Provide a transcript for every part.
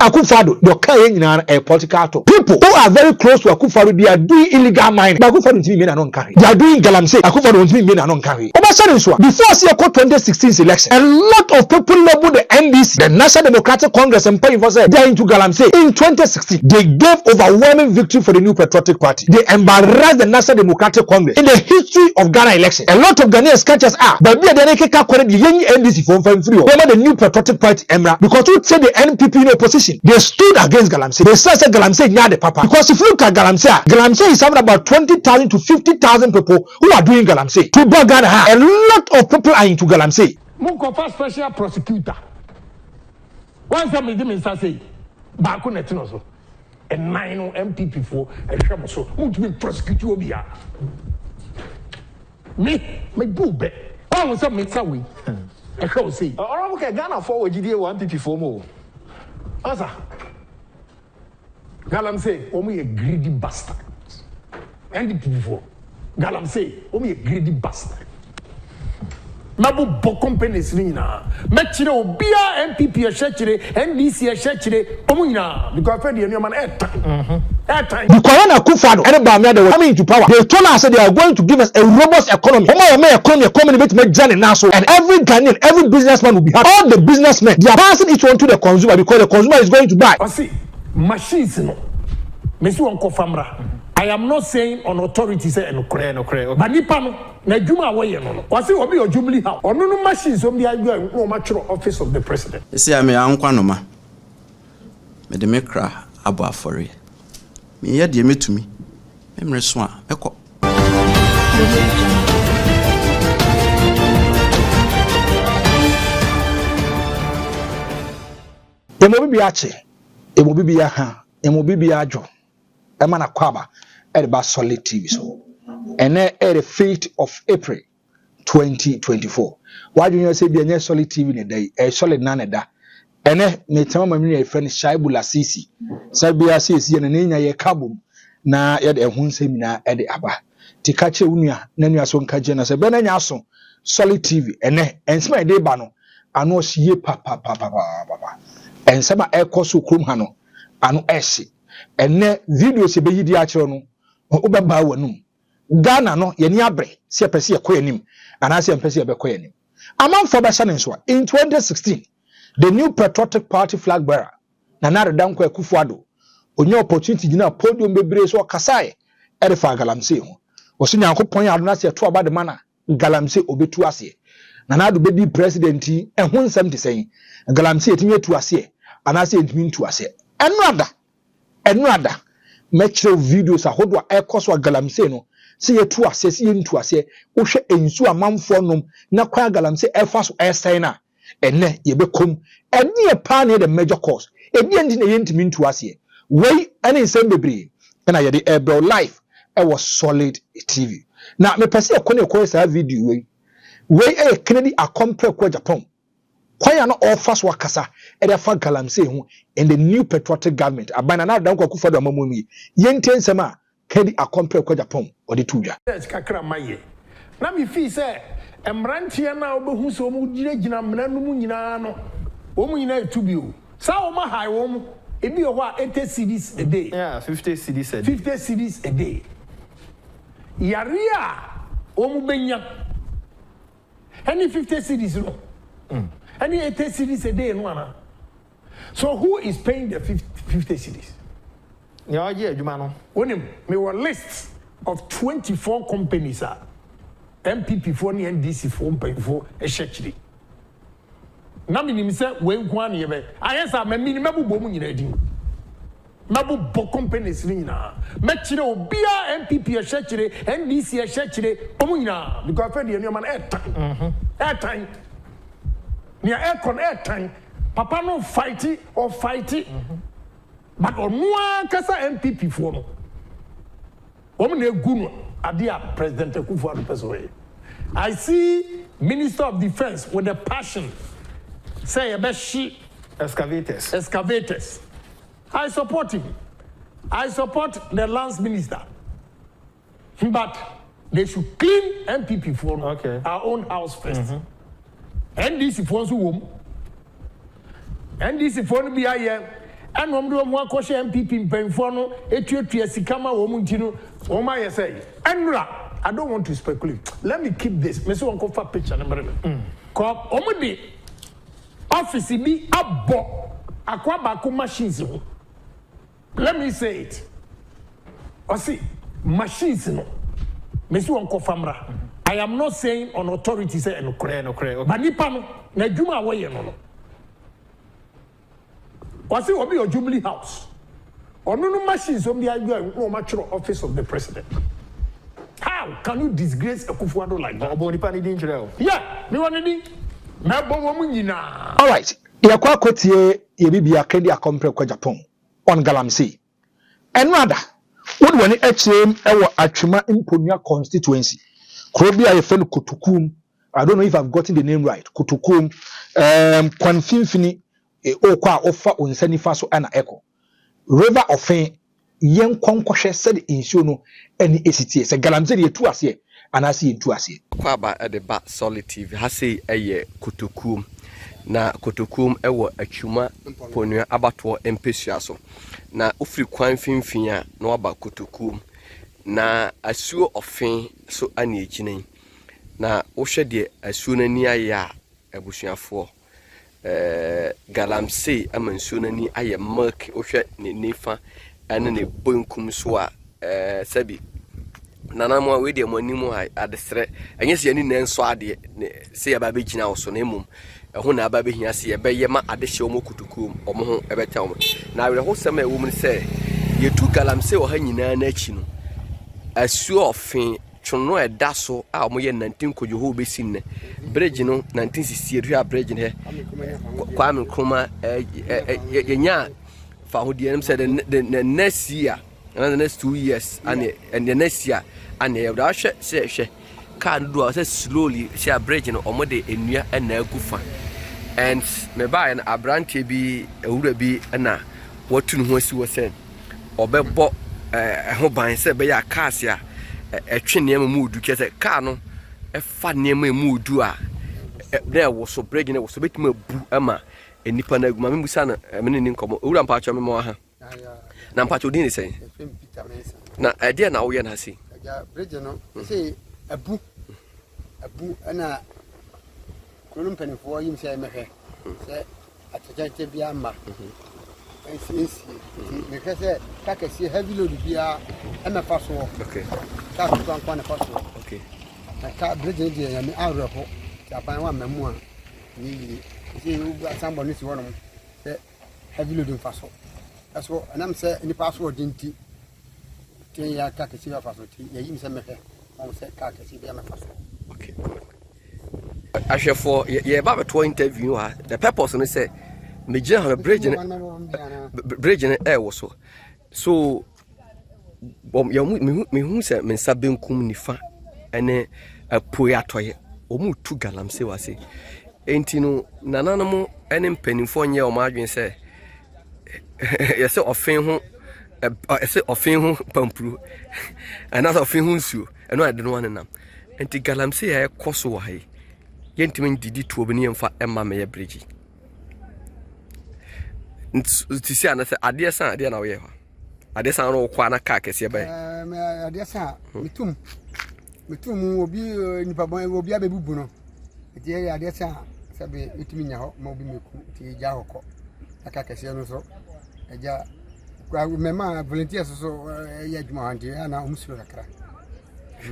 Akufo the Kaya a political people who are very close to Akufo, they are doing illegal mining. But Akufo don't mean I don't carry. They are doing Galamsey. Akufo don't mean I don't carry. Before CECO 2016 election, a lot of people labeled the NDC, the National Democratic Congress, and paying for say they are into Galamsey. In 2016, they gave overwhelming victory for the New Patriotic Party. They embarrassed the National Democratic Congress in the history of Ghana election. A lot of Ghanaians catch us up, but we are the NDC from free. The New Patriotic Party Emra because who said the NPP in opposition, they stood against Galamsey. They said Galamsey near the papa because if you look at Galamsey is having about 20,000 to 50,000 people who are doing Galamsey. To Ghana, a lot of people are into Galamsey. Munkofa special prosecutor. Once I made him say, Baku Netinoso, and 9 MPP for a shamoso, who to be prosecuted here. Me, my boobe. I was a Mitsawi. I can't say. Or okay, Ghana forward GD 1 PP for more. Asa Galamsey, only a greedy bastard. NDP for Galamsey, only a greedy bastard. Mabu bo companies nina. Mechire obia MPP a shechire, NDC a shechire, omuna. Because Fred and your man airtime. The Corona Akufo and Bamia they were coming into power. They told us that they are going to give us a robust economy. Economy make Johnny Nassau, and every Ghanaian, every businessman will be happy. All the businessmen, they are passing each one to the consumer because the consumer is going to buy. I see machines no. Mesi wonko famra. I am not saying on authority say no cray. But nipa no na djuma awoye no. Wasi obi ojumli ha. Ono no machines om dia no matro office of the president. See am ankwa no ma. Me de mekra abo afore. Me ye de metumi. Memre so a ekọ. Emobi ache. Emobi ha. Emobi adwo. Emana kwaba. Edba Solid TV so. And then the 5th of April 2024. Why do you say be Solid TV in a day? A solid nane da. And then me tell my friend Shaibula Sisi. Sabia says yen nenya ye kabum na yet a hun seminar at the Abba. Tikache unia, nenya son kajena se benanya son Solid TV and smile de bano. I know she papa. And some air cosu krumhano. Anu esi. And then video se be yidi achrono. Obeba wanum Ghana no ye ni abre se apese ye koyanim ana se apese ye be koyanim amanfo be sha nso in 2016 the New Patriotic Party flag bearer Nana Danko Akufo Addo onye opportunity gina podium bebre so kasae erefa Galamsey ho oso nyankopon ya adona se to aba de mana Galamsey obetu ase Nana Addo bedi president ehun nsem te sen Galamsey etinye tu ase ana se entimi tu ase enu ada metro videos ahodo ekoso Galamsey no se yetu ase se yentu ase wo hwe ensu amanfo nom na kwa Galamsey efa so esen na enne ye bekom enne ye pa ne the major cause edi ndi na yentimi ntu ase wey ene nsem bebre na ye de ebro life e was Solid TV na me pese ekone ekore sa video wey Kennedy akompre kwa Japan kwaya no offer so akasa e dey fa Galamsey ho in the New Patriotic government abana na Danko Akufo Addo amamu yi yentensem a Kennedy akompre kwa Japan odi tuja kakra maye na me fi say emrantie na obehu so mu gina mnanu mu nyina no wo mu nyina etubio sa wo ma high wo mu ebi ho a 80 cedis a day 50 cedis a day 50 cedis a day yaria wo mu benya any 50 cedis no any 80 cedis a day no ana. So who is paying the 50 cedis? Yeah, Juma no. When me were list of 24 companies are MPP for ni NDC for a shechri. Na me nim say we nko na ye be. Ayesa me minimabu bomu nyina din. Mabu bo companies ni nyina. Me kire obia MPP a shechri, NDC a shechri, bomu nyina because Fred and your man airtime. Airtime. Near aircon airtime. Papa no fighty or fighty. But on one kasa MPP for no. Woman ne gunu adia President Akufo Addo person. I see Minister of Defense with a passion. Say about she excavators. I support him. I support the Lance Minister. But they should clean MPP for our own house first. NDC for whom NDC for be here. and Omdo Mwakosha MPP Penfono, Ethiopia Sikama, Womuntino, Oma say, Andra, I don't want to speculate. Let me keep this. Mr. Uncle for picture number. Crop Omodi office be abo aquabaco machines. Let me say it. Or see, machines no. Mr. Uncle Famra. I am not saying on authority say no cray. But Nipano, Najuma way no. Or see, will be your Jubilee House. Or no machines on the idea no mature office of the president. How can you disgrace Akufo like that? Yeah, me want to all right. Yakwa kotie ye bibia kedi akompre kwa Japan on Galamsey. And rather, what when HM ewo Atwema Imponia constituency. Krobia ye fen Kutukum. I don't know if I've gotten the name right. Kutukum Kwanfinfini okwa offer on Senifaso and Echo. River of Fame yen kwankwahwe said insuo no ani esitie se Galamsey ye tu ase anase ye tu ase kwaba at the back solid TV hase eye Kutukum na Kutukum ewo atwuma ponua abato empesua so na ofri kwan finfin na waba Kutukum na asuo ofen so ani eginen na wohwe de asuo nani aya abusuafo Galamsey amansuo nani aya mark wohwe ne nifa ane ne bonkum so a sabi nana mo we de mo nimu adesre enye se ani nanso ade se ya ba be gina wo so na emum ho na ba be hia se ye be ye ma adehye wo Kutukum omo ho ebeta wo na we ho sema ewo mu se ye tu Galamsey wo ha nyina na achi no asuo ofin twono eda so a mo ye 19 kojo ho be sin ne bridge no 1960 ria bridge ne kwa me kroma ye nya fa ho de said the next year and the next 2 years and the next year and the she can do as slowly she a bridge no omode enua na agufa and me buy an abrante bi ewura bi na watu no asi wo sen obebo ho ban se be ya cars ya etwe ne mu du kese car no e fa ne mu du a na wo so bridge na wo so betima bu ama enipa na aguma me musa na me ne nkomo ewura mpacho me mo ha na mpacho din ni sen na idea na wo ye na si bridge no say abu ana kolum penifo yim say mehe say atejante bia ma ensi me kase ka kase heavy load bia e fa so okay ka so kwa na fa so okay na ka bridge dey ya me awrepo ya pan wa mamu a ni say u asambo ni si wono say heavy load fa so so anam say ni password dinti tin ya ka kase fa so ti ya yim say mehe on say ka kase bia me fa so okay actually for yeah about to interview the purpose no say me je ha bridge ne wo so ya me hu say me sabenkum nifa ene apoe atoye omu tu Galamsey wase enti no nananum ene mpanimfo nye o ma adwen say yese ofin ho pampuru another ofin ho nsuo eno ade no anenam enti Galamsey ya koso wa hai yentimi didi tuo beni emfa emma me bridge ntisi ana se ade san ade na wo ye ho ade san ro kwa na ka kese be ade san mitum obi nipa bon obi abebubu no eti ade san sabe mitumi nya ho ma obi meku ti ja hokọ aka kese no so eja kwa mema volunteers so ya djuma ande ana omusuro kakra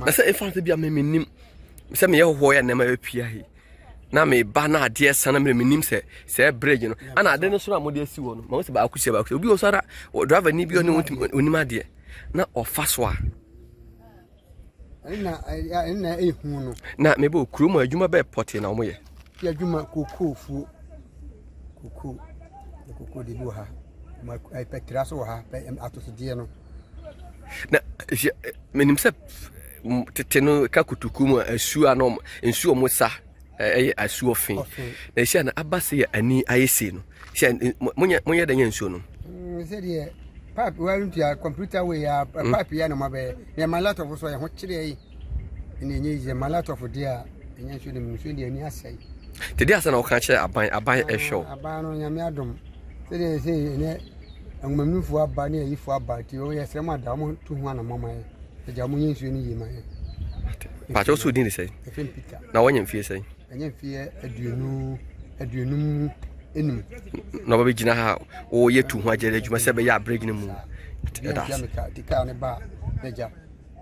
na se efa se bia me nim se me ye ho ya na ma bepia hi na me ba na ade sana me nim se bridge no ana ade no so na mode asi wo no ma wo se ba akusie obi o sara driver ni bi onim ade na ofaso a na ehu no na me bo krumo adwuma be poti na omoye ya adwuma kokofu koko de bo ha ma petraso ha atoside no na menim se teteno ka Kutukum asu anom ensu omusa asu ofin na sia na abase ani ayese no sia monya danya ensu no se de pipe wa computer we ya pipe ya no mabe ya malato of so ya ho kire yi ni nyi malato of dia nya ensu de ensu de ani asai te dia sana o ka kire aban ehwo aban no nya me adom se de se ne ngumamnufu aba ne yifu aba ti o yesre ma da mo tu ho na mama ye eja mo nyensu ni yima ye pa cho so din de say efem pita na wanya mfie say anya mfie aduonum enum na ba be gina ha o ye tu ho agere adwuma se be ya break ni mu ya meka tika ne ba eja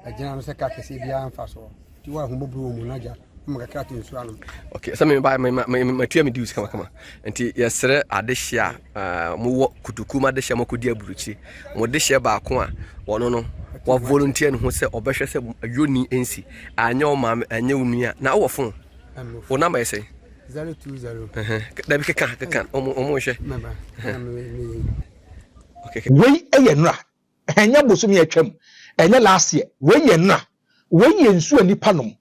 agina no se ka kese bia mfa so ti wa ho bobro mu na ja maka ti nsu anu okay so me ba me tua me dius kama enti yesre adehia mo wo kutuku ma adehia makodi aburuchi mo dehia ba ko a wono no wa volunteer no ho se obehwe se ayoni ensi anya o ma anya unua na wo fon o number e say 020 da bi keka omo hwe okay we eye nra enya bosum ye twam enya last year we ye nra we ye nsu anipa nom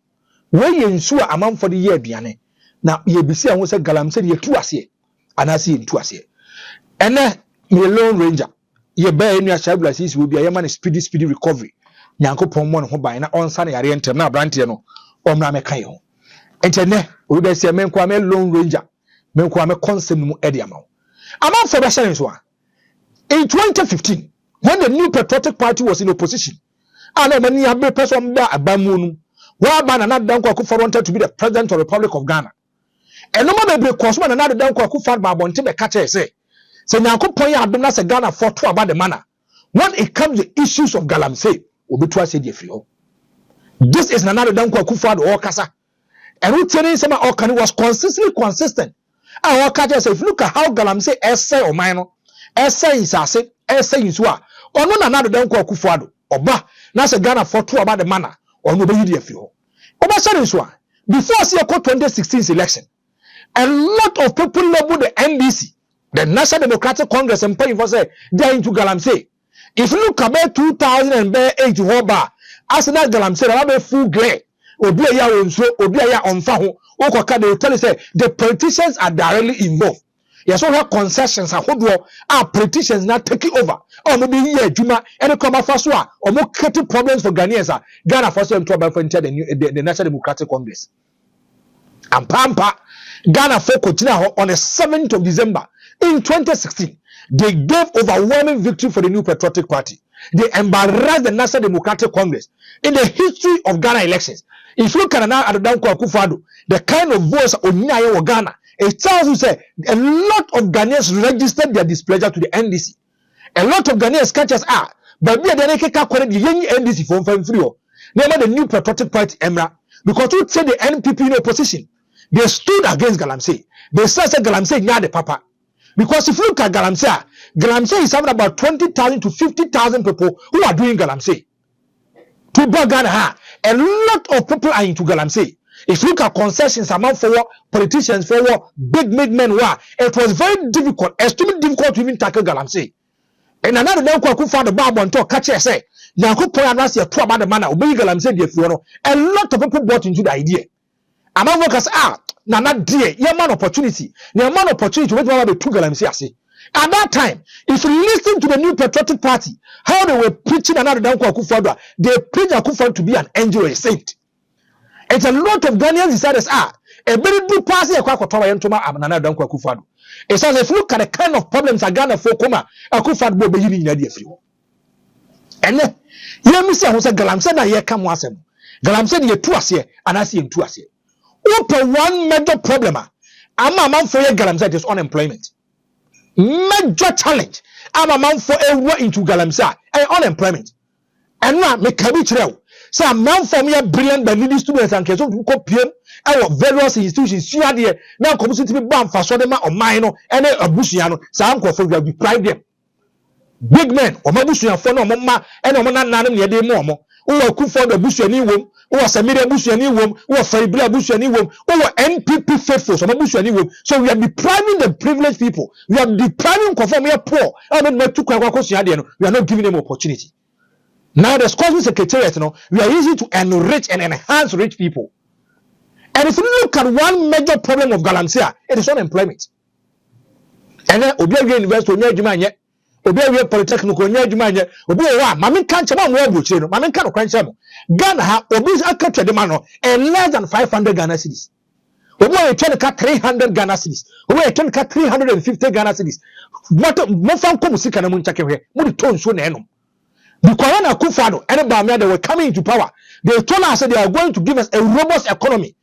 we ye nsu amanfo de ye aduane na ye bisi a ho se Galamsey ye tu ase anase ye tu ase ene me lone ranger ye ba enu ashabla sisi obi aye man speedy recovery nyankopon mo ne ho ban na onsa na yare entem na brante no omra meka ye ho entene obi se me nkwa me lone ranger me nkwa me concept mu edi amawo amanfo be share so a in 2015 when the new patriotic party was in opposition and many have been person ba abamunu wa ba na Danko Akufo wanted to be the president of the Republic of Ghana and no man be cause man na Danko Akufo ba bonte be catch say nyankopon ya adom na say Ghana for to about the manner when it comes to issues of Galamsey obi to ase dey free ho this is Nana Danko Akufo or kasa and who telling some Okani was consistent and what catch say if you look at how Galamsey essay or minor essay is ase essay is wa ono Nana Danko Akufo oba na say Ghana for to about the manner ono be yidi afi ho oba say so before see 2016 election a lot of people label the NDC the National Democratic Congress and paying for say they are into Galamsey if you look about 2008 hoba as na Galamsey na be full glare obi ya wonso obi ya onfa ho okoka they tell you say the politicians are directly involved yes so have concessions ahodo are politicians now taking over or no be here adwuma any come afa so a or mo create problems for Ghanaians Ghana for them to about the National Democratic Congress and pampa Ghana for continue on the 7th of December in 2016 they gave overwhelming victory for the new patriotic party. They embarrassed the National Democratic Congress in the history of Ghana elections. If you look at now at Danko Akufo, the kind of voice on Ghana, it tells you say a lot of Ghanaians registered their displeasure to the NDC. A lot of Ghanaians catchers are, but we are the NDC from free. Never the new patriotic party Emra because you say the NPP in opposition, they stood against Galamsey. They said Galamsey nyade the papa. Because if you look at Galamsey is having about 20,000 to 50,000 people who are doing Galamsey. To Ghana, a lot of people are into Galamsey. If you look at concessions among for politicians, for big men were, it was very difficult, extremely difficult to even tackle Galamsey. And another Danko Akufo the Bible and talk catch say, Nyanko Poyanasi a about the manner, obey Galamsey the Fuano. A lot of people bought into the idea. Among workers na dear, your man opportunity. Your man opportunity to make the two Galamsey. At that time, if you listen to the new patriotic party, how they were preaching another Danko Akufo, they preach Akufo to be an angel or a saint. And a lot of Ghanaians decided, a very good party another Danko Akufo. It says if you look at the kind of problems that Ghana for Kuma, Akufo will be in the free. And then, you say Galamsey na ye come once. Galamsey ye two here, and I see him two here. Open one major problem. I'm a man for your Galamsey is unemployment. Major challenge. I'm a man for a war into Galamsey and unemployment. And now make a trail. So a man for me a brilliant by leading students and so to copy our various institutions. See here now comes to be bound for Sodoma or Minor and a Bushiano. So I'm going to deprive them. Big men or Mabusian for no mama and a man near the momo. Who are Akufo the Busiani womb, who are Samira Busiani womb, who are Faibla Busiani womb, who are NPP faithful, so Busiani womb. So we are depriving the privileged people. We are depriving conform we are poor. I mean, we are not giving them opportunity. Now the Scottish Secretariat, we are easy to enrich and enhance rich people. And if you look at one major problem of Galamsey, it is unemployment. And then Obiago University, Obiago Polytechnic, Obiago, Mammy can't have more butcher, Mammy can't quench them. Ghana, Obi's a country demand and less than 500 Ghana cities. Obi a return ka 300 Ghana cedis. Obi a return ka 350 Ghana cedis. What mo fan ko musika na mo nchake hwe. Mo de ton so na enom. Because when Akufo and Bamia they were coming into power, they told us that they are going to give us a robust economy.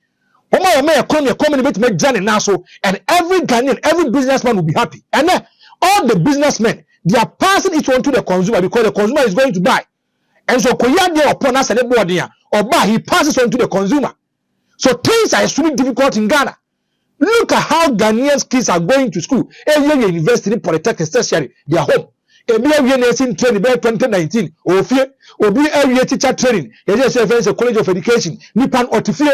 Economy make journey now so, and every Ghanaian, every businessman will be happy. And then all the businessmen, they are passing each one to the consumer because the consumer is going to buy. And so Koya upon us and or buy, he passes on to the consumer. So things are extremely difficult in Ghana. Look at how Ghanaian kids are going to school. Every university, polytechnic, tertiary, they are home. Every nursing training by 2019. Every teacher training. There's a college of education. Nipan Otifie.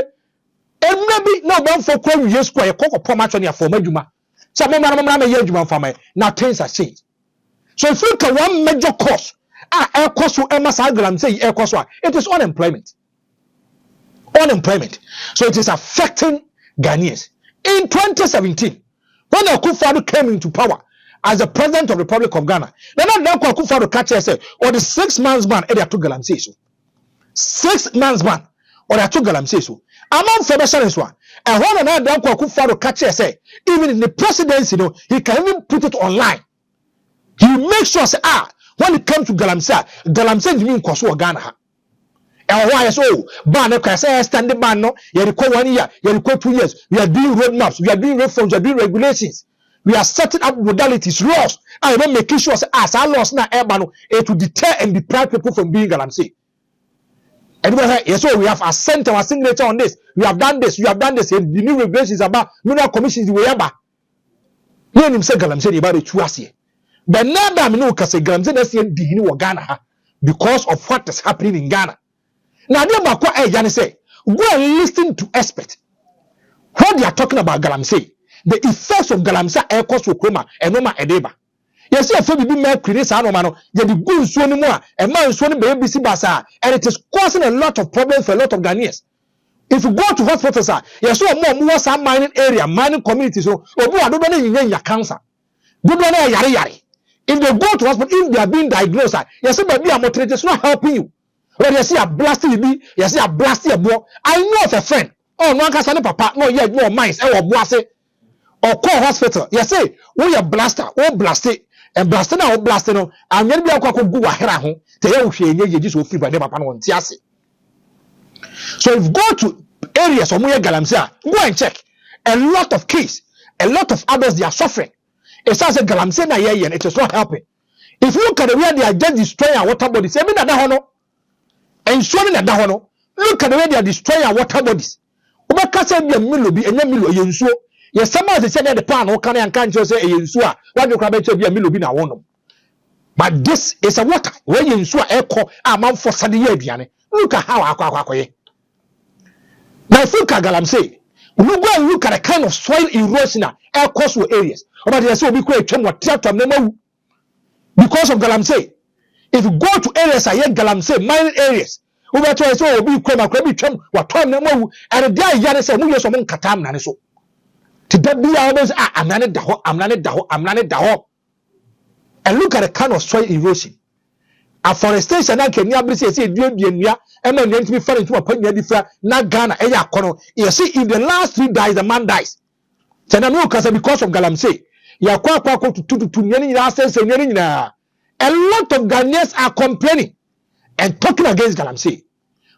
And maybe no one for calling you square. Coco Pomat on your former Juma. Some Yajuma for me. Now things are changed. So if you look at one major cause, air cost to Emma Sagalam say air cost, it is unemployment. Unemployment. So it is affecting Ghanaians. In 2017, when Akufo came into power as the president of the Republic of Ghana, then Akufo catch us or the 6 months ban, they took Galamsey so. 6 months ban, or they took Galamsey so. Among Federation one, and one another Akufo catch us even in the presidency, he can even put it online. He makes sure say when it comes to Galamsey mean Koso Ghana. And why so ban say standing ban no you require 1 year, you require 2 years. We are doing roadmaps, we are doing reforms, we are doing regulations, we are setting up modalities, laws, and we're making sure say as our laws now to deter and deprive people from being Galamsey. And yes, so we have sent our signature on this, we have done this, and the new regulations about mineral commissions we have. When him say Galamsey about the chuasi. But now that I know say Galamsey that's in Ghana because of what is happening in Ghana. Now, they say, go and listen to experts. What they are talking about Galamsey, the effects of Galamsey air cost Okroma and Noma Edeba. Yes, if you be more creative, you the good so anymore, and man so baby basa, and it is causing a lot of problems for a lot of Ghanaians. If you go to hospitals, yes, so more some mining area, mining communities, so I don't know your cancer. Good one, yari. If they go to hospital, if they are being diagnosed, yes, maybe a motivated, it's not helping you. When you see a blasting be, you see a blasting a boy. I know of a friend. Oh, no, can't say papa. No, yet more minds. Or blast or call hospital. You say, we are blaster, or blast it, and blasting or blasting. I'm going to be a cock go ahead home. Tell you, just will feel by the papa on Tiasi. So if you go to areas of where Galamsey, go and check. A lot of kids, a lot of others, they are suffering. It says Galamsey and it is not helping. If you look at the way they are just destroying our water bodies, even that honor. And showing that hono, look at the way they are destroying our water bodies. Oba kasa bi milo bi enya milo yensuo. Yes, someone say the pan o kan and kan say yensuo a what you crab bi milo bi na wono. But this is a water where yensuo ekọ amam for sade ye aduane. Look at how akwakoye. Now if you look at Galamsey, we go and look at the kind of soil erosion air cost areas. Oba dey say obi ko etwam water because of Galamsey. If you go to areas like Galamsey, mining areas, over to us, will be crema, what time no more, and there Yana said, who is among Katam Naniso. To that be always, I'm not daho. And look at the kind of soil erosion. Afforestation, I can never say, and then to be fell into a point different, not Ghana, you see, if the last 3 dies, the man dies. So now, because of Galamsey, you are quite to many last and a lot of Ghanaians are complaining and talking against Galamsey.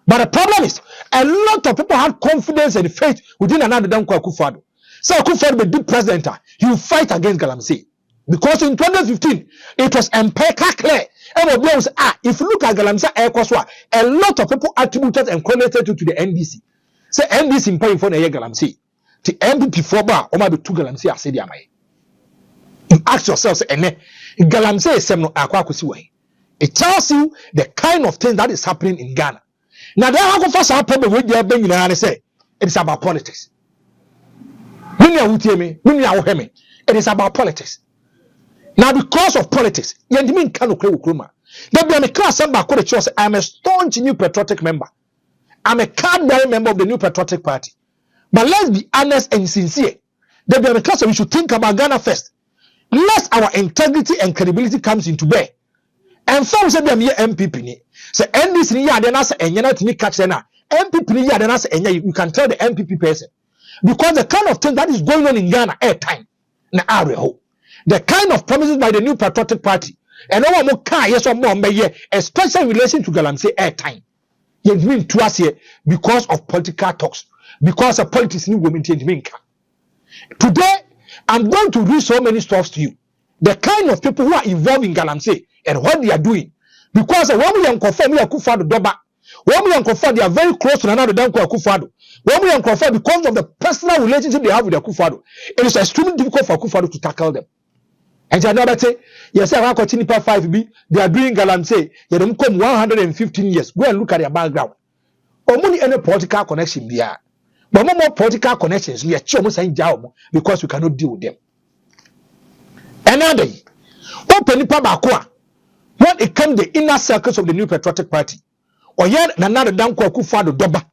But the problem is, a lot of people have confidence and faith within another than Akufo. So Akufo will be president, he will fight against Galamsey. Because in 2015, it was empirical clear. Everybody was, if you look at Galamsey air cost, a lot of people attributed and credited to the NDC. Say NDC in paying for the Galamsey. The MPP for bar, or maybe 2 Galamsey are said, you ask yourself, Galamsey is semno akwakusiwe. It tells you the kind of things that is happening in Ghana. Now, there are first problem with the being and say it is about politics. It is about politics. Now, because of politics, you mean can Ukruma. There be a class member called the church. I'm a staunch new patriotic member. I'm a card-bearing member of the New Patriotic Party. But let's be honest and sincere. There be a class we should think about Ghana first. Unless our integrity and credibility comes into bear. And some say them here MPP ni. Say NDC ni ya then as enya na timi catch na. MPP ni ya then as enya you can tell the MPP person. because the kind of thing that is going on in Ghana time na areho. The kind of promises by the new patriotic party and no more car yes or more especially in relation to Galamsey time. You mean to us here because of political talks, because of politics new women change. Today, I'm going to read so many stuffs to you. The kind of people who are involved in Galamsey and what they are doing. Because when we are confirmed, we are Akufo Doba. When we are confirmed, they are very close to another than Akufo. When we are confirmed, because of the personal relationship they have with Akufo, it is extremely difficult for Akufo to tackle them. And another say, yes, I want to 5B. They are doing Galamsey. They don't come 115 years. Go and look at their background. Or money any political connection there. But no more political connections. We are almost saying because we cannot deal with them. Another day, open the when it comes the inner circles of the new patriotic party, or yet another down Akufo Doba,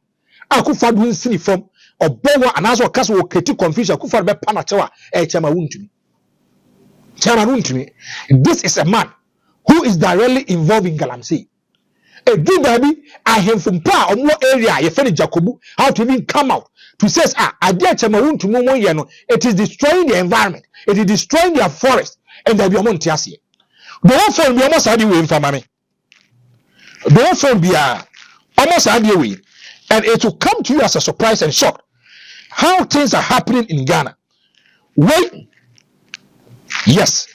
Akufo doing silly from or Bowa and as well castle critique confusion, Akufo be Panachawa, Chama to me. This is a man who is directly involved in Galamsey. A good baby, I have from Pa or more area, you find Jacobu, how to even come out to say, I dare Chama to Momo Yano. It is destroying the environment, it is destroying their forest, and there be a Montiasi. Don't phone be almost had you in for money. Don't phone be almost had you in, and it will come to you as a surprise and shock how things are happening in Ghana. Wait, yes,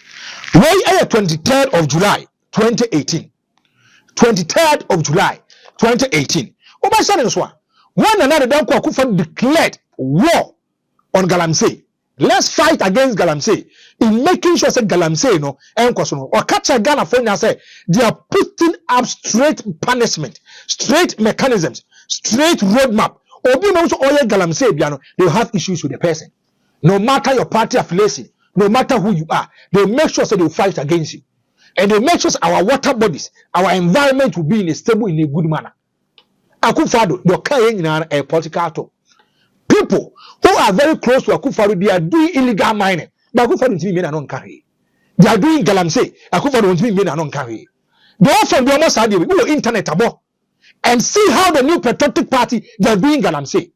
wait, 23rd of July 2018. 23rd of July 2018. Oba said this one. One another Danko Akufo declared war on Galamsey. Let's fight against Galamsey in making sure that Galamsey no enkoso or catch a Ghana for now say they are putting up straight punishment, straight mechanisms, straight roadmap. Obi no so oye Galamsey biano, they have issues with the person. No matter your party affiliation, no matter who you are, they make sure that they will fight against you. And they make sure our water bodies, our environment will be in a stable, in a good manner. Akufo, they carrying in a political talk. People who are very close to Akufo, they are doing illegal mining. But Akufo don't mean they don't carry. They are doing Galamsey. Akufo don't mean they don't carry. They also do almost we go internet about and see how the new patriotic party they are doing Galamsey.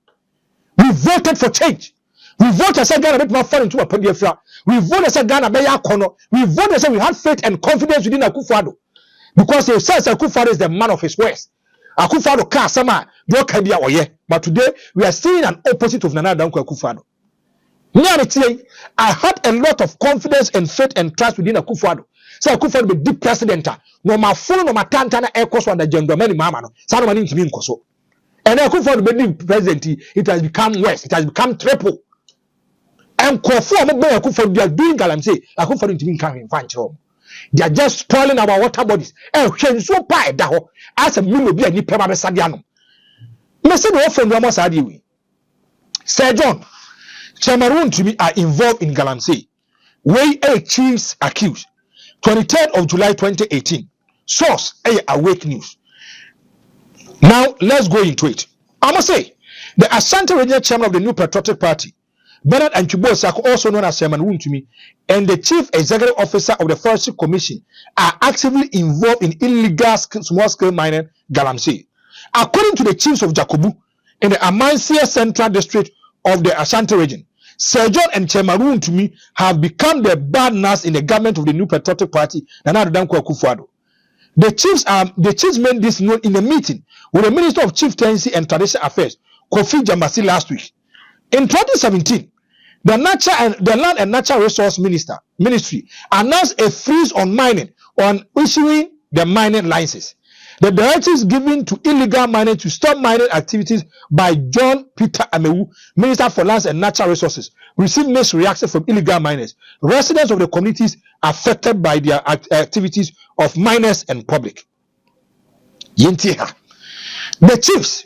We voted for change. We voted as a Ghana bit more fun into a podium. We voted as a Ghana Beya Kono. We voted as we had faith and confidence within Akufo because he says Akufo is the man of his words. Akufo car sama do can be oye. But today we are seeing an opposite of Nana Danko Akufo. I had a lot of confidence and faith and trust within Akufo. So Akufo be deep president. No my phone no my tantana air course on the gender many mama no. Sana mani to me nkoso. And Akufo be president, it has become worse. It has become triple. And Akufo they are doing Galamsey. Akufo didn't even come in fanchom. They are just spoiling our water bodies. And when so pie daho as a milo be a ni pema besadiano. Me say no from almost adiwi. Sir John, Cameroon to me are involved in Galamsey. Way a chiefs accused. 23rd of July 2018. Source Awake News. Now let's go into it. I must say the Ashanti Regional Chairman of the New Patriotic Party, Bernard Anchibo, also known as Chairman Wuntumi, and the Chief Executive Officer of the Forestry Commission are actively involved in illegal small-scale mining Galamsey. According to the chiefs of Jacobu in the Amansia Central District of the Ashanti region, Sir John and Chairman Wuntumi have become the bad nurse in the government of the New Patriotic Party, Nana Danko Akufo. The chiefs made this known in a meeting with the Minister of Chieftaincy and Traditional Affairs, Kofi Jamasi, last week. In 2017, the Land and Natural Resource Ministry announced a freeze on mining on issuing the mining licenses. The directives given to illegal mining to stop mining activities by John Peter Amewu, Minister for Lands and Natural Resources, received mixed reaction from illegal miners, residents of the communities affected by their activities of miners and public. The chiefs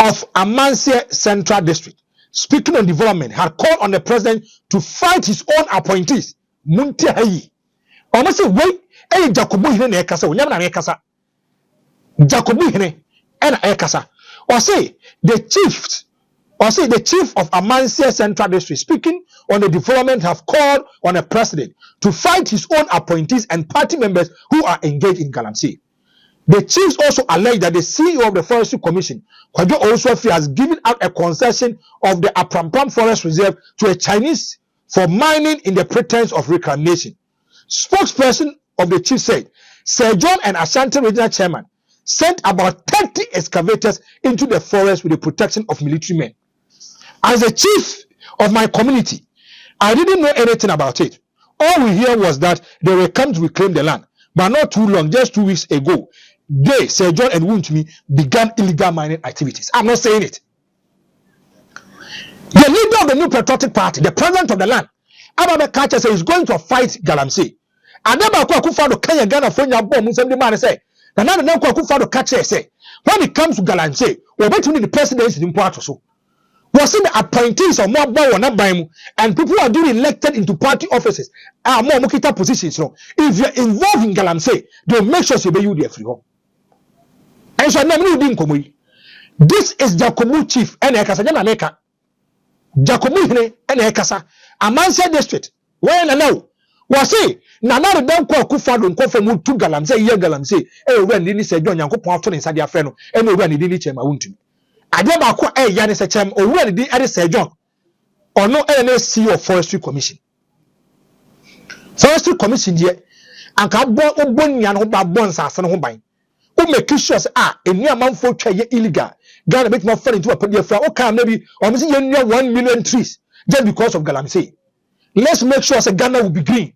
of Amansia Central District, speaking on development, had called on the president to fight his own appointees. Muntiahi. Almost say, wait, Jacobu Hine Ekasa, Unyamana Ekasa. Jacobu Hine, and Ekasa. Or say, the chief of Amansia Central District, speaking on the development, have called on the president to fight his own appointees and party members who are engaged in Galamsey. The chiefs also allege that the CEO of the Forestry Commission, Kwadwo Owusu, has given out a concession of the Aprampam Forest Reserve to a Chinese for mining in the pretense of reclamation. Spokesperson of the chief said, Sir John and Ashanti Regional Chairman sent about 30 excavators into the forest with the protection of military men. As a chief of my community, I didn't know anything about it. All we hear was that they were come to reclaim the land. But not too long, just 2 weeks ago, they, Sir John and Wuntumi, began illegal mining activities. I'm not saying it. The leader of the New Patriotic Party, the president of the land, Ababa Kacha, says he's going to fight Galamsey. And then Akufo to Kenya Ghana for your bomb, the man say, and now Akufo to catch say, when it comes to Galamsey, we're between the presidency in part or so. We're seeing the appointees of more bow or not by him, and people who are duly elected into party offices are more mukita positions. No, if you're involved in Galamsey, they'll make sure you be free home. And so this is Jacobu chief and Ekasa Jamaica. Jacobu and Ekasa, Amansia district. Where and now was say Nana don't call Kufado and Kofamu to Galamsey, ye Galamsey, when Nini said John Yanko Ponton inside their friend, and when he didn't chema unto. Adeba ko yani se chem o wura di ade Sir John ono NSC of Forestry Commission. Forestry Commission die anka bo obonya no ba bon sase no ho ban. O make sure say enu amanfo twa ye illegal. Ghana make my fall into a pedia fra o kan na bi o me say ye 1 million trees just because of Galamsey. Let's make sure say Ghana will be green.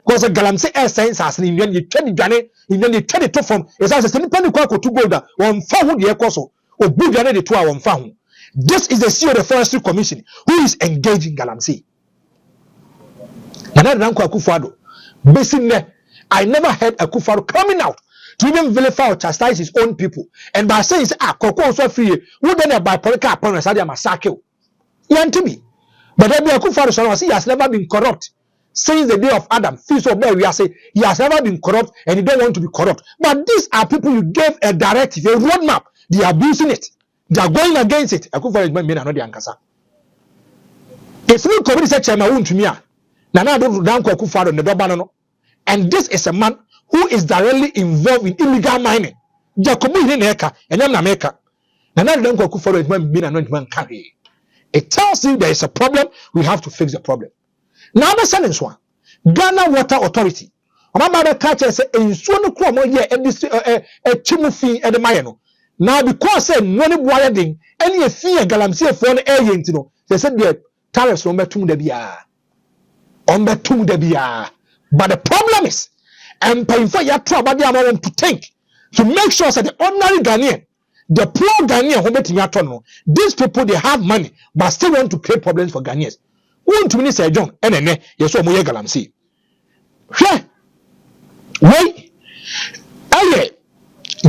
Because Galamsey air science as in you tell dwane in you tell it to from is as a nipa ni kwa ko to gold on fa ho de ekoso. This is the CEO of the Forestry Commission who is engaged in Galamsey. I never heard Akufo coming out to even vilify or chastise his own people. And by saying, Koko also free, who then by political opponents are massacre. Yantimi. But then Akufo he has never been corrupt. Since the day of Adam, feast of Mary, we say he has never been corrupt and he don't want to be corrupt. But these are people you gave a directive, a roadmap. They are abusing it. They are going against it. Akufo is men another ankasa. If you come say chairman to me, Nana don't down Akufo on the Dobano. And this is a man who is directly involved in illegal mining. Jacobu Hineka and Nameka. Nana don't Akufo is men another man carry. It tells you there is a problem, we have to fix the problem. Now the sentence one. Ghana Water Authority. Omama catch say in so no kro mo ye e chimufi e de mayeno. Now because say money boyading any a fee Galamsey for no air no they said the tariffs on betum de bia but the problem is and paying for your trouble they want to think to make sure that the ordinary Ghanaian, the poor Ghanaian who met in these people they have money but still want to create problems for Ghanaians. Want to Sir John and yes so moye Galamsey wait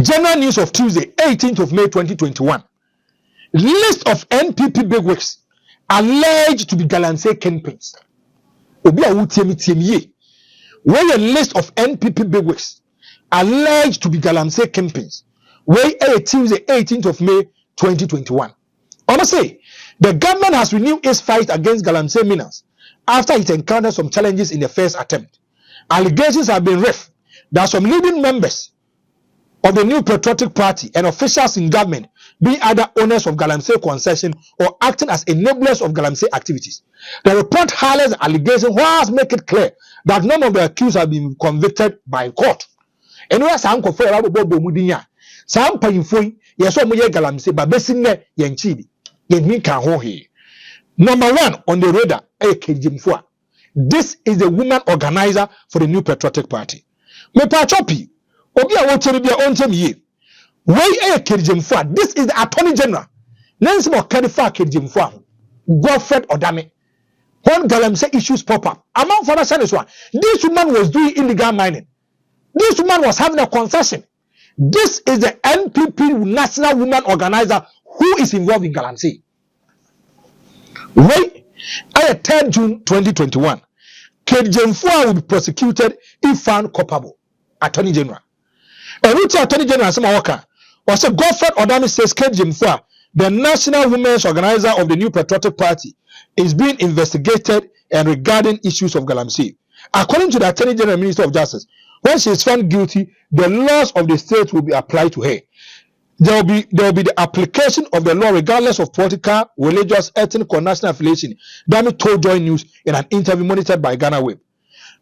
General News of Tuesday, 18th of May 2021. List of NPP bigwigs alleged to be Galamsey kingpins. Obi a wutie where a list of NPP bigwigs alleged to be Galamsey kingpins. Where a Tuesday, 18th of May 2021. Honestly, the government has renewed its fight against Galamsey miners after it encountered some challenges in the first attempt. Allegations have been raised that some leading members of the New Patriotic Party and officials in government being either owners of Galamsey concession or acting as enablers of Galamsey activities. The report highlights the allegation whilst make it clear that none of the accused have been convicted by court. Anyway, some confirm about Bomudinya. Some paying yes, or Moye Galamsey, but basically Yanchibi. Number one on the radar, Ekejimfua. This is the woman organizer for the New Patriotic Party. Me Pachopi. Obi a wotere bia ontem ye. Wey Ekejimfua. This is the Attorney General. Nancy mo kadifa Ekejimfua. Godfred Odame. When Galamsey issues pop up, among for this one, this woman was doing illegal mining. This woman was having a concession. This is the NPP National Woman Organizer who is involved in Galamsey. Wait, 3rd June 2021, Ekejimfua will be prosecuted if found culpable. Attorney General. A root Attorney General Samawaka was a Godfred Odame says Ekejimfua, the National Women's Organizer of the New Patriotic Party, is being investigated and regarding issues of Galamsey. According to the Attorney General Minister of Justice, When she is found guilty, the laws of the state will be applied to her. There will be the application of the law regardless of political, religious, ethnic, or national affiliation. Dami told Joy News in an interview monitored by Ghana Web.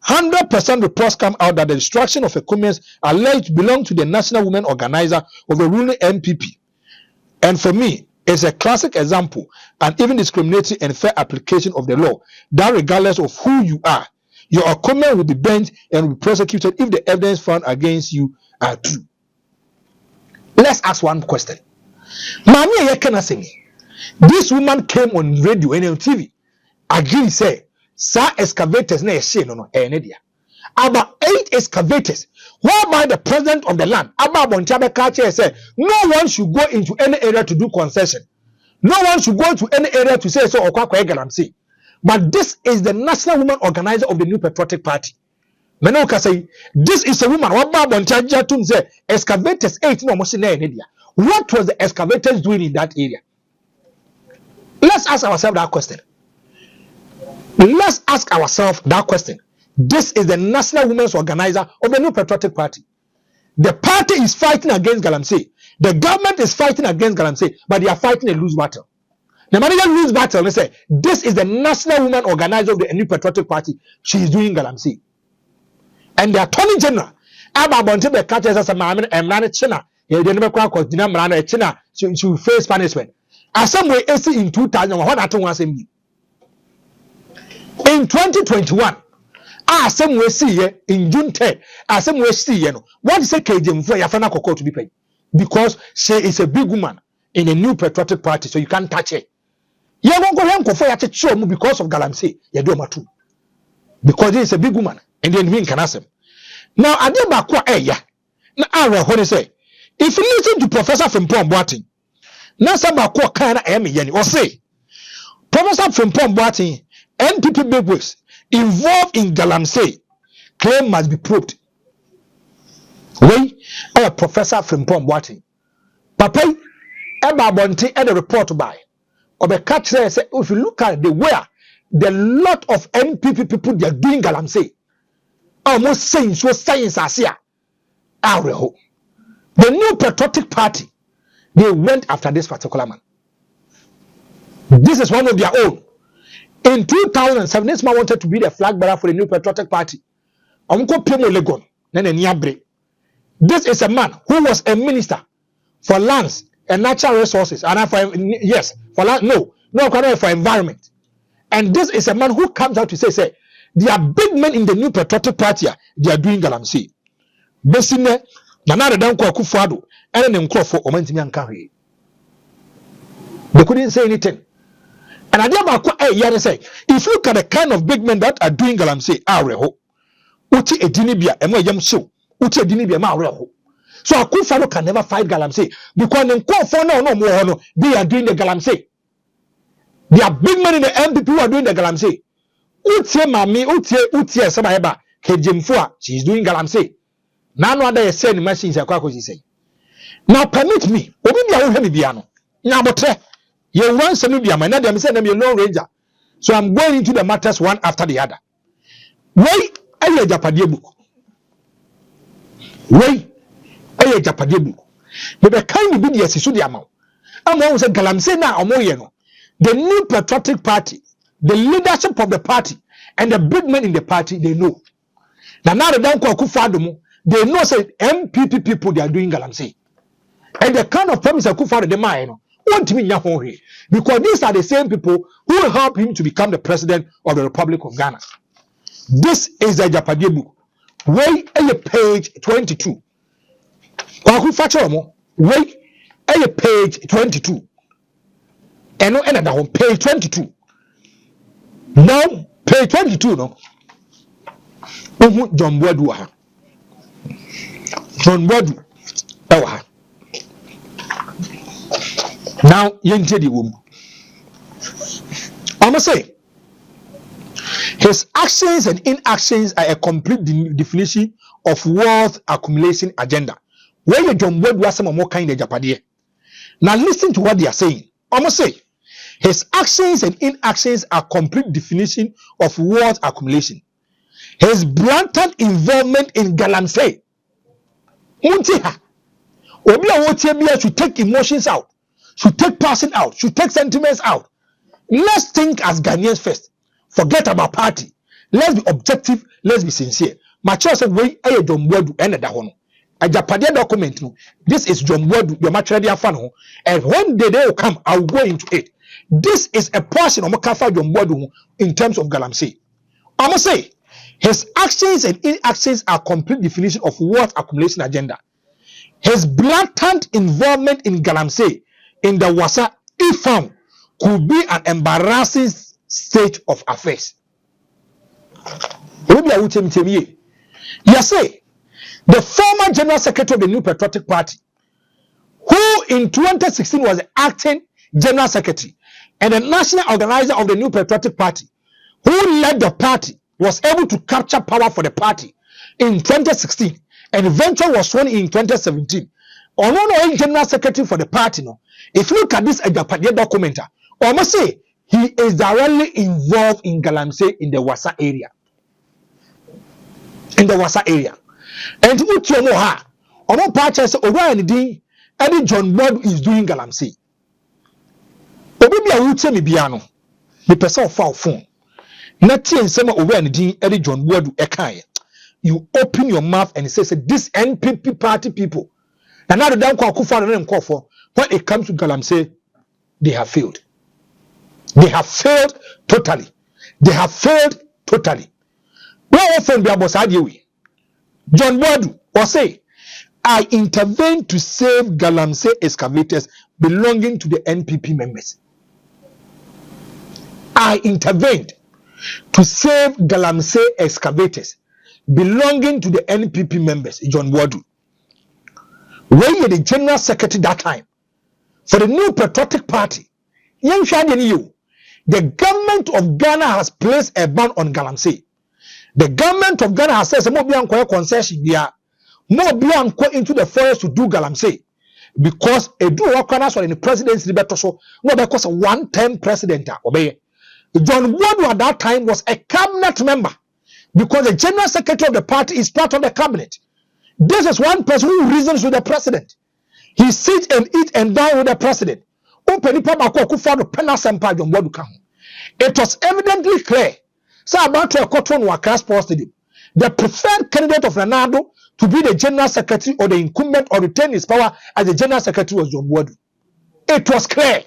100% reports come out that the destruction of equipment alleged belong to the National Women Organizer of the ruling MPP. And for me, it's a classic example and even discriminatory and fair application of the law that regardless of who you are, your equipment will be banned and will be prosecuted if the evidence found against you are true. Let's ask one question. This woman came on radio and on TV. Agree say, sa excavators na no about 8 excavators. Whereby the president of the land, Abba Bontiabe Kache, said, no one should go into any area to do concession. No one should go into any area to say so or Galamsey. But this is the National Women Organizer of the New Patriotic Party. Menoka say, this is a woman. What excavators 8 no more in India. What was the excavators doing in that area? Let's ask ourselves that question. Let's ask ourselves that question. This is the National Women's Organizer of the New Patriotic Party. The party is fighting against Galamsey. The government is fighting against Galamsey, but they are fighting a lose battle. The manager lose battle. They say, this is the National Women Organizer of the New Patriotic Party. She is doing Galamsey. And the Attorney General, Abba Bontibe catches us a man and man China. She will face punishment. As some way, in 2000, what happened was in 2021. Some way see in June 10, some way see what is a KJM for Yafana Koko to be paid? Because she is a big woman in a New Patriotic Party, so you can't touch her. You won't go home for because of Galamsey. You do too. Because he is a big woman, and then we can ask him. Now, I did back what now I will say. If you listen to Professor Frimpong Boateng, now somebody what kind of yani or say Professor Frimpong Boateng, NPP big wigs involved in Galamsey claim must be proved. We are Professor Frimpong Boateng. Papa, Eba Bonte and the report by. Or the catch there say, if you look at the way the lot of NPP people they are doing Galamsey, almost saying so science as here. The New Patriotic Party, they went after this particular man. This is one of their own. In 2007, this man wanted to be the flag bearer for the New Patriotic Party. This is a man who was a minister for lands and natural resources, and for environment. And this is a man who comes out to say, there are big men in the New Patriotic Party. They are doing Galamsey. Basically, Akufo and they couldn't say anything. And I say, if you look at the kind of big men that are doing Galamsey, Uchi Edinibia, and my young show, Uchi Edinibia, so Akufo can never fight Galamsey because no more, they are doing the Galamsey. There are big men in the MPP who are doing the Galamsey. Uchi Mami, Uchi Sabayaba, Kejimfua, she is doing Galamsey. None other is saying machines are quite say. Now permit me, now but you want some be a man, I'm saying I'm a lone ranger. So I'm going into the matters one after the other. Wait, I Japadia book. Wait, I Japadia book. But the kind of BDS is the amount. I'm always a Galamsey now, the New Patriotic Party, the leadership of the party, and the big men in the party, they know. Now they don't call Akufo. They know say MPP people they are doing Galamsey. And the kind of promise Akufo the mind want me because these are the same people who will help him to become the president of the Republic of Ghana. This is the Japadia book. Wait page 22. Wait page 22. And no another one page 22. Now page 22 no. John Boadu. John Boadu. Now, the woman. I must say, his actions and inactions are a complete definition of wealth accumulation agenda. Where you John Boadu was some more kind of Japadia. Now, listen to what they are saying. I must say, his actions and inactions are complete definition of wealth accumulation. his blatant involvement in Galamsey. Muntiha. Obi a wotie bia should take emotions out, should take passion out, should take sentiments out. Let's think as Ghanaians first. Forget about party. Let's be objective. Let's be sincere. My choice of way I don't word and that one. A Japadia document. This is John Word, your material fan. And when the day will come, I will go into it. This is a portion of Makafa John Word in terms of Galamsey. I must say, his actions and inactions are complete definition of what accumulation agenda. His blatant involvement in Galamsey in the Wasa, if found, could be an embarrassing state of affairs. Yes, say the former general secretary of the New Patriotic Party, who in 2016 was the acting general secretary and the national organizer of the New Patriotic Party, who led the party, was able to capture power for the party in 2016 and eventually was sworn in 2017. Ono general secretary for the party, no. If you look at this Ajapadia document, I must say he is directly involved in Galamsey in the Wasa area. In the Wasa area. And Utiomo ha, Ono Pacha say over anything, Eddie John Ward is doing Galamsey. Obibia Uche mi biano, the person of foul phone. Nothing and summer over anything, Eddie John Ward ekaya. You open your mouth and say this NPP party people. And now the down Akufo and call for when it comes to Galamsey, they have failed. They have failed totally. They have failed totally. Where often be about John Wadu or say, I intervened to save Galamsey excavators belonging to the NPP members. I intervened to save Galamsey excavators belonging to the NPP members, John Wadu. Where you the general secretary that time for the New Patriotic Party, young you. The government of Ghana has placed a ban on Galamsey. The government of Ghana has said, "Mo bi anko concession dia, mo bi anko into the forest to do Galamsey because a do wakana so in the presidency beto so no because a one-term president obey." John Ward at that time was a cabinet member because the general secretary of the party is part of the cabinet. This is one person who reasons with the president. He sits and eats and dine with the president. It was evidently clear. So about to a cotton workers stadium. The preferred candidate of Ronaldo to be the general secretary or the incumbent or retain his power as the general secretary was John Ward. It was clear.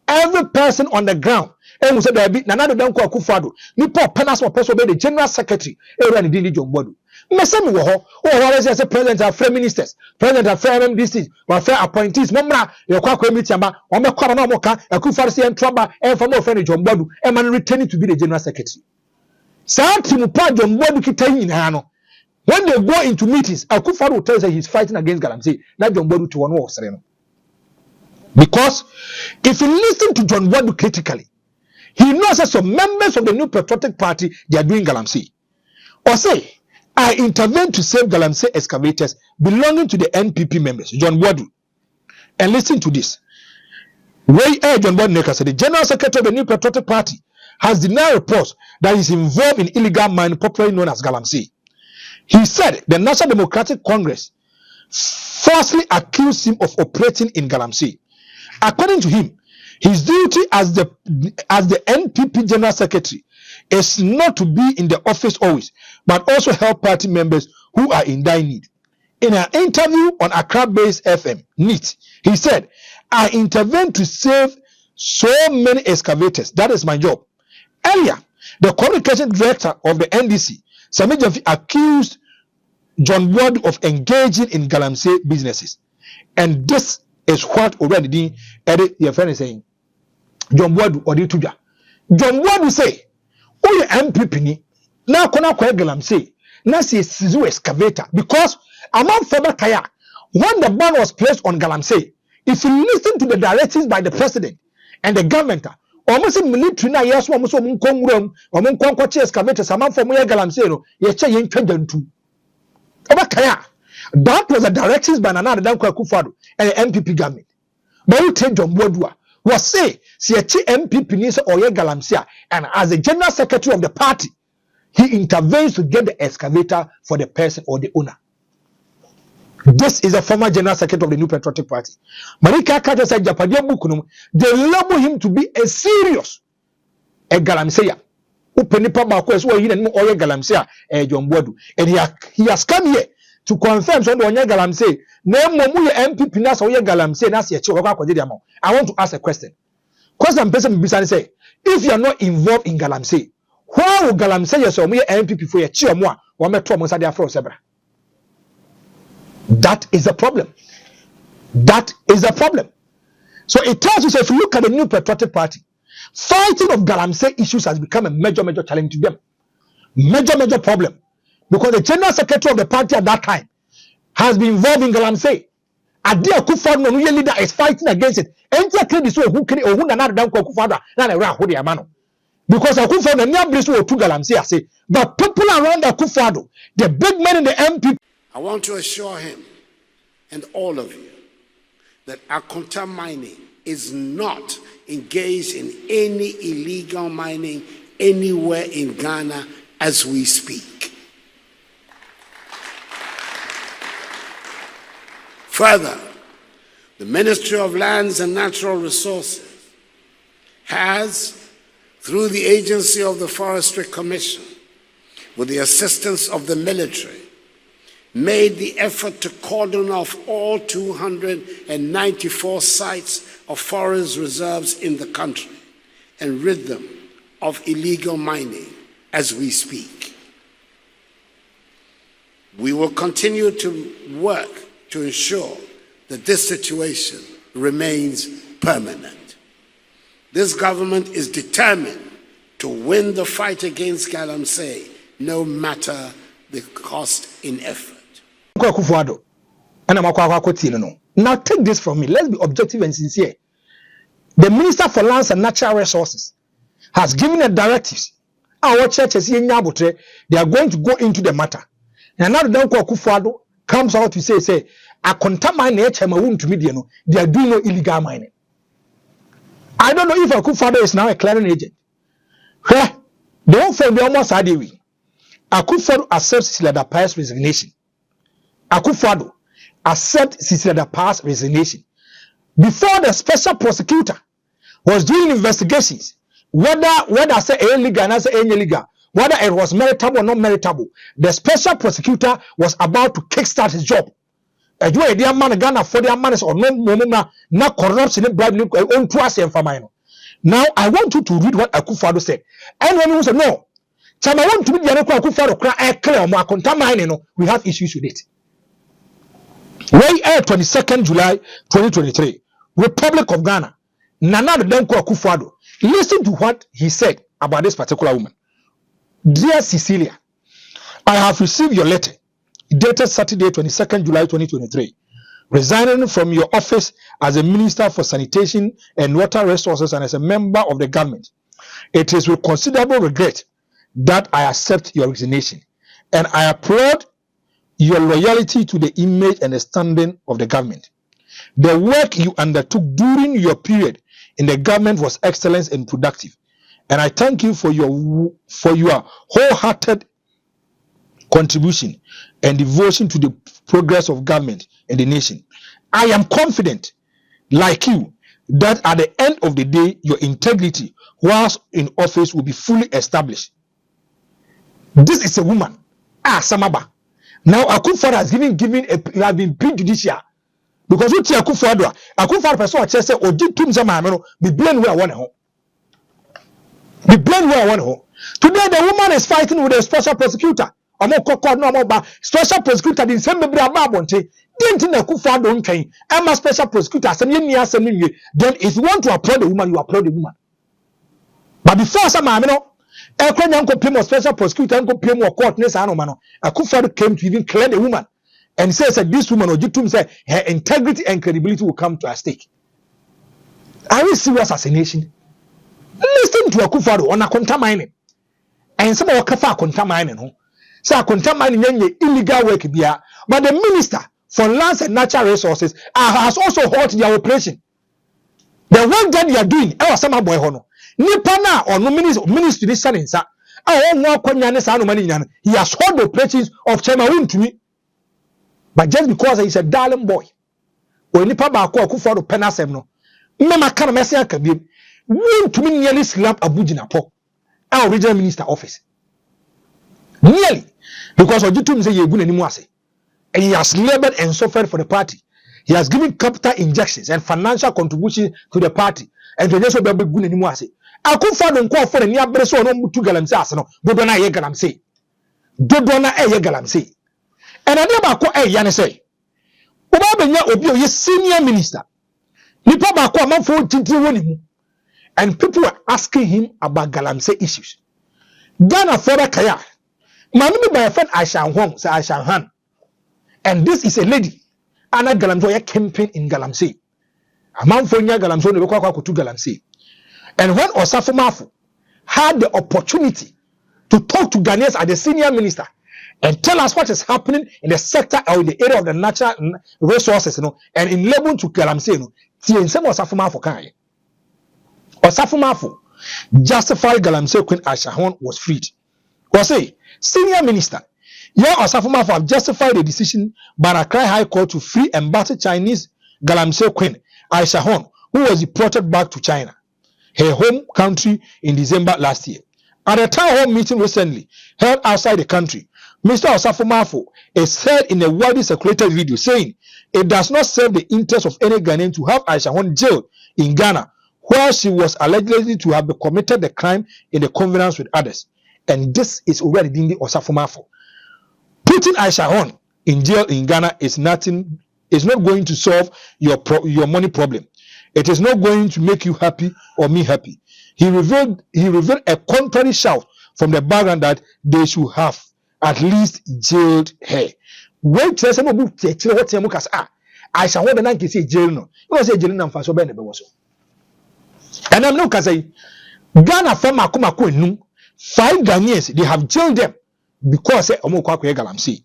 Every person on the ground, and we said there be Nanado Danko Akufo, Nipo Penas or person be the general secretary, and did John Ward. Mesemi wo ho o always say president and prime ministers president and prime MDCs or fair appointees momra ye kwa committee amba o me kwa na omoka Akufo say entraba and from offend John Bodu and man returning to be the general secretary sa timu pa John Bodu kita yin no when they go into meetings Akufo will tell us he's fighting against Galamsey na John Bodu to one wo sere no because if you listen to John Bodu critically he knows that some members of the New Patriotic Party they are doing Galamsey or say I intervened to save Galamsey excavators belonging to the NPP members, John Wadu. And listen to this. Ray John Wadu said the General Secretary of the New Patriotic Party has denied reports that he is involved in illegal mining, popularly known as Galamsey. He said the National Democratic Congress falsely accused him of operating in Galamsey. According to him, his duty as the NPP General Secretary is not to be in the office always, but also help party members who are in dire need. In an interview on Accra-based FM, NEAT, he said, I intervened to save so many excavators. That is my job. Earlier, the communication director of the NDC, Sami Jafi, accused John Ward of engaging in Galamsey businesses. And this is what already your friend is saying. John Ward or the John Ward will say, oh, the MPP ni now kona kwa Galamsey na si sizu excavator because among former kaya when the ban was placed on Galamsey, if you listen to the directives by the president and the government, almost military na yes almost munkongram or munkonkwachi excavators among former Galamsey no ye che yen twadantu oba kaya that was the directives by Nana Danko Akufo and the MPP government. But you take John Bodua was say si MPP ni se oye Galamsey and as the general secretary of the party he intervenes to get the excavator for the person or the owner. This is the former general secretary of the New Patriotic Party. Marika Kata said, Japadia Bukunum, they label him to be a serious Galamsey. Upenipa Marquez, where he and Oya Galamsey, John Bodu. And he has come here to confirm so Oya Galamsey. Name Momu MP Pinas Oya Galamsey, that's your child. I want to ask a question. Question person Bisani say, if you are not involved in Galamsey, why would Galamsey yourself MP for your chiamwa, or me 2 months at the Afro Sebra? That is the problem. That is the problem. So it tells us if you look at the New Patriotic Party, fighting of Galamsey issues has become a major challenge to them. Major problem. Because the general secretary of the party at that time has been involved in Galamsey. Addo Akufo no your leader is fighting against it. Enter credit so who can who na dan Akufo na na ra hodi amano. Because Akufo no nyabri so to Galamsey ase. But people around Akufo, the big men in the MP, I want to assure him and all of you that Akonta Mining is not engaged in any illegal mining anywhere in Ghana as we speak. Further, the Ministry of Lands and Natural Resources has, through the agency of the Forestry Commission, with the assistance of the military, made the effort to cordon off all 294 sites of forest reserves in the country and rid them of illegal mining as we speak. We will continue to work to ensure that this situation remains permanent. This government is determined to win the fight against Galamsey, no matter the cost in effort. Now take this from me. Let's be objective and sincere. The Minister for Lands and Natural Resources has given a directives. Our churches here in Nyabotre, they are going to go into the matter. And now the Akufo comes out to say, I contaminate nature, they are doing no illegal mining. I don't know if Akufo is now a clearing agent. They don't find the almost ideally. Akufo accepts the past resignation. Akufo accepts the past resignation. Before the special prosecutor was doing investigations, whether say illegal and say illegal, whether it was meritable or not meritable, the special prosecutor was about to kickstart his job. Now I want you to read what Akufo said. And when he said no, I want to be the Akufo we have issues with it. Way 22nd July 2023, Republic of Ghana, Nana Denko Akufo. Listen to what he said about this particular woman. Dear Cecilia, I have received your letter dated Saturday 22nd July 2023, resigning from your office as a Minister for Sanitation and Water Resources and as a member of the government. It is with considerable regret that I accept your resignation, and I applaud your loyalty to the image and the standing of the government. The work you undertook during your period in the government was excellent and productive, and I thank you for your wholehearted contribution and devotion to the progress of government and the nation. I am confident, like you, that at the end of the day, your integrity whilst in office will be fully established. This is a woman, Samaba. Now Akufo has been prejudicial because what Akufo person say oji tum zama no be blame where I want ho. Be blame where I want ho. Today the woman is fighting with a special prosecutor. Special prosecutor didn't send me abonte. Didn't Akufo don't train. I'm a special prosecutor. Then if you want to applaud the woman, you applaud the woman. But before some special prosecutor and pay more court Akufo came to even clear the woman and says that this woman say her integrity and credibility will come to a stake. Are we serious assassination? Listen to Akufo on a contaminating. And some of Kafa contaminating. So contaminating illegal work there. But the Minister for Lands and Natural Resources has also halted their operation. The work that they are doing, some boy hono. Nipa na or no ministry this saninsa He has heard the preachings of Chairman to me. But just because he's a darling boy, when the papa Akufo do penasem no, mama kana mesi akabiem. Won to me nearly slap Abuja po. Our regional minister office. Nearly. Because Ojitum say yegun animu ase. And he has labored and suffered for the party. He has given capital injections and financial contributions to the party. And to just be good anymore. Akufo don't call for the near breso no mutu Galamsey ase no. Dodona ye Galamsey. Dodona ye Galamsey. And I never call Yane say. Oba benya obi o ye senior minister. Nipa ba ko amanfo titi woni. And people were asking him about Galamsey issues. Ghana for kaya. Manumi by a friend Aisha Hong say Aisha Han. And this is a lady. Anna Galamsey campaign in Galamsey. Amanfo nya Galamsey no bekwa kwakutu Galamsey. And when Osafo Mafu had the opportunity to talk to Ghanaians as the senior minister and tell us what is happening in the sector or in the area of the natural resources, and in relation to Galamsey, Osafo Mafu can. Osafo Mafu justified Galamsey Queen Aisha Hon was freed. Was say senior minister, Osafo Mafu have justified the decision by Accra High Court to free embattled Chinese Galamsey Queen Aisha Hon, who was deported back to China, her home country, in December last year. At a town hall meeting recently held outside the country, Mr. Osafo Mafu is heard in a widely circulated video saying it does not serve the interest of any Ghanaian to have Aisha Hon jailed in Ghana, where she was allegedly to have committed the crime in the connivance with others. And this is already Dindi Osafo Mafu. Putting Aisha Hon in jail in Ghana is not going to solve your money problem. It is not going to make you happy or me happy. He revealed a contrary shout from the background that they should have at least jailed her. Wait till some book what Aisha Hon the say jail no. You say jail na mfa so be ne be wo so. And I'm not say Ghana from Akumako enum 5 Ghanaians they have jailed them because say omo kwa Galamsey.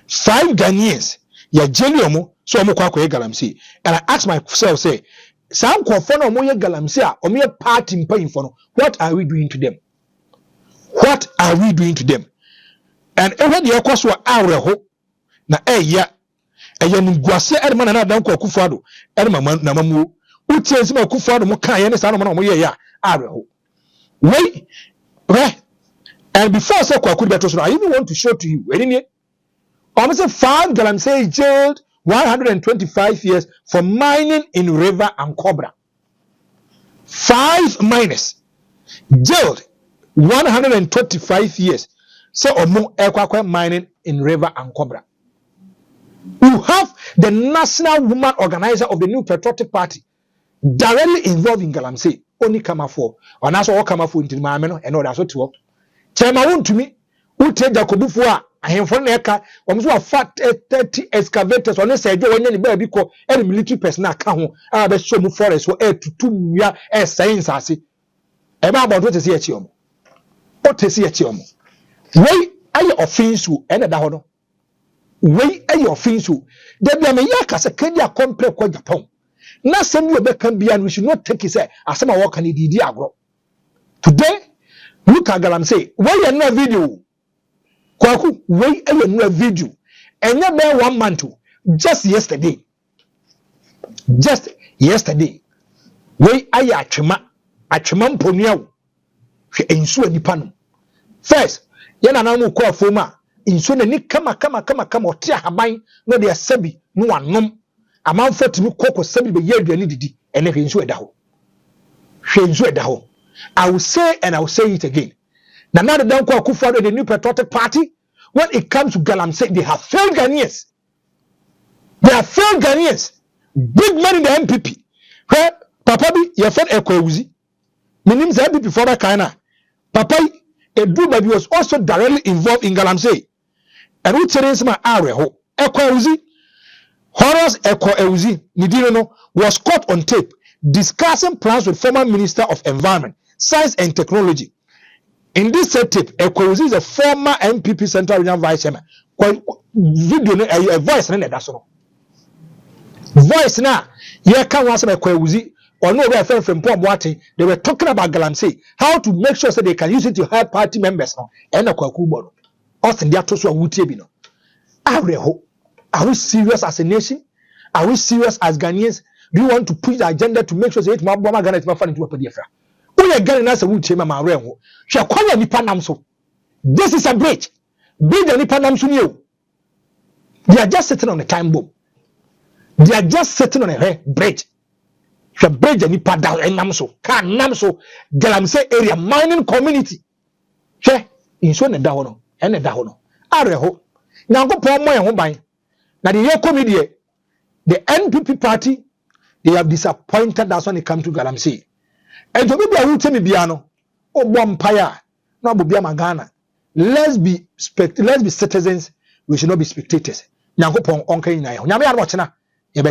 5 Ghanaians ya jail omo so omo kwa Galamsey. And I ask myself say some confirm omo ye Galamsey a omo ye party mpayim for no, what are we doing to them? What are we doing to them? And when the ekwaso awreho na eya nimguase edema na dan Akufo Addo edema na mamuo utiensi ma Akufo Addo mo kan ye ne sa no mo ye ya awreho. Wait, and before say kwaku beto so I even want to show to you any almost 5 Galamsey jailed 125 years for mining in river and Cobra. 5 miners jailed 125 years. So omo ekwakwa mining in river and Cobra. You have the national woman organizer of the New Patriotic Party directly involved in Galamsey. Only come for, and that's all come for into my meno and all that's what to work. Chairman to me, who take Jacobu I am from Eka, almost a fat 30 excavators on a side when any baby call any military personnel come home. Show me forest or air to 2 years as saying sassy. About what is here, Chiom? What is here, Chiom? Way are you offense you and a dahono? Way are you offense you? There be a yaka a Kenya complex kwa Japan. Now send you back and be and we should not take his as some work and agro. Today, look at Galamsey. Why you no video? Kwaku, why you no video? And you bear 1 month just yesterday. Just yesterday. Why are you achima mponia? She ensu anipano. First, yana na mu kwa foma. Insu na ni kama otia haban no de asabi no anom. Amanfo timi koko sabi be yeduani didi ene hwensu eda ho. Hwensu eda ho. I will say and I will say it again. Now the Danko Akufo Addo, the New Patriotic Party, when it comes to Galamsey, they have failed Ghanaians. They have failed Ghanaians. Big man in the MPP. Where Papa bi your friend Ekweuzi. My name is MPP for that kind of. Papa Edru was also directly involved in Galamsey. And who tells my Areho Ekweuzi Horace Ekweuzi Nidino was caught on tape discussing plans with former Minister of Environment, Science and Technology. In this tape, Ekweuzi is a former MPP Central Regional Vice Chairman. Video a voice na that's all. Voice na ye can was Ekweuzi or no way from Pomwati, they were talking about Galamsey, how to make sure that they can use it to help party members now. And a Kwakubo. Austin Diatoso Wutibino. Are we serious as a nation? Are we serious as Ghanaians? Do you want to push the agenda to make sure that Mama Ghana is not funny to a pediatra? We are Ghana as a wood chamber, my real. Shall call any panamso. This is a bridge. Bridge any panamso new. They are just sitting on a time bomb. They are just sitting on a bridge. Shall bridge any padal and namso. Can namso. Galamsey area mining community. Share in so and down and a down. Areho. Now go pour more home by. Now the year comedy. The NPP party, they have disappointed us when it comes to Galamsey. And to be a root me piano, oh vampire, no bobia magana. Let's be citizens, we should not be spectators. Now go pon onke na yo. Nyame an watch na, ye be